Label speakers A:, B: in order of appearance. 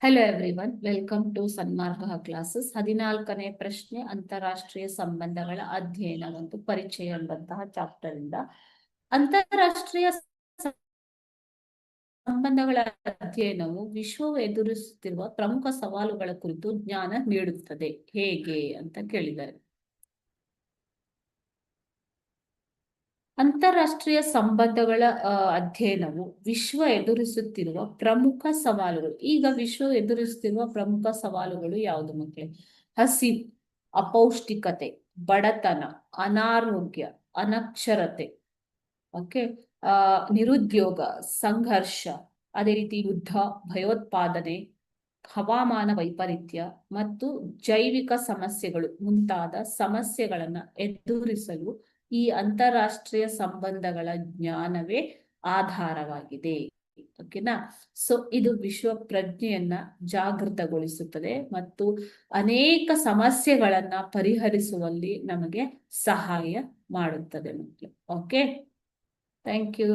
A: Hello everyone, welcome to Sanmarga classes. 14ನೇ ಪ್ರಶ್ನೆ, ಅಂತಾರಾಷ್ಟ್ರೀಯ ಸಂಬಂಧಗಳ ಅಧ್ಯಯನ ಒಂದು ಪರಿಚಯ ಎಂಬಂತಹ ಚಾಪ್ಟರ್ ಇಂದ. ಅಂತಾರಾಷ್ಟ್ರೀಯ ಸಂಬಂಧಗಳ ಅಧ್ಯಯನವು ವಿಶ್ವವು ಎದುರಿಸುತ್ತಿರುವ ಪ್ರಮುಖ ಸವಾಲುಗಳ ಕುರಿತು ಜ್ಞಾನ ನೀಡುತ್ತದೆ. ಹೇಗೆ ಅಂತ ಕೇಳಿದ್ದಾರೆ. ಅಂತಾರಾಷ್ಟ್ರೀಯ ಸಂಬಂಧಗಳ ಅಧ್ಯಯನವು ವಿಶ್ವ ಎದುರಿಸುತ್ತಿರುವ ಪ್ರಮುಖ ಸವಾಲುಗಳು. ಈಗ ವಿಶ್ವ ಎದುರಿಸುತ್ತಿರುವ ಪ್ರಮುಖ ಸವಾಲುಗಳು ಯಾವುದು ಮಕ್ಕಳೇ? ಹಸಿವು, ಅಪೌಷ್ಟಿಕತೆ, ಬಡತನ, ಅನಾರೋಗ್ಯ, ಅನಕ್ಷರತೆ, ನಿರುದ್ಯೋಗ, ಸಂಘರ್ಷ, ಅದೇ ರೀತಿ ಯುದ್ಧ, ಭಯೋತ್ಪಾದನೆ, ಹವಾಮಾನ ವೈಪರೀತ್ಯ ಮತ್ತು ಜೈವಿಕ ಸಮಸ್ಯೆಗಳು ಮುಂತಾದ ಸಮಸ್ಯೆಗಳನ್ನ ಎದುರಿಸಲು ಈ ಅಂತಾರಾಷ್ಟ್ರೀಯ ಸಂಬಂಧಗಳ ಜ್ಞಾನವೇ ಆಧಾರವಾಗಿದೆ. ಓಕೆನಾ? ಸೊ ಇದು ವಿಶ್ವ ಪ್ರಜ್ಞೆಯನ್ನ ಜಾಗೃತಗೊಳಿಸುತ್ತದೆ ಮತ್ತು ಅನೇಕ ಸಮಸ್ಯೆಗಳನ್ನ ಪರಿಹರಿಸುವಲ್ಲಿ ನಮಗೆ ಸಹಾಯ ಮಾಡುತ್ತದೆ ಮಕ್ಕಳು. Okay, thank you.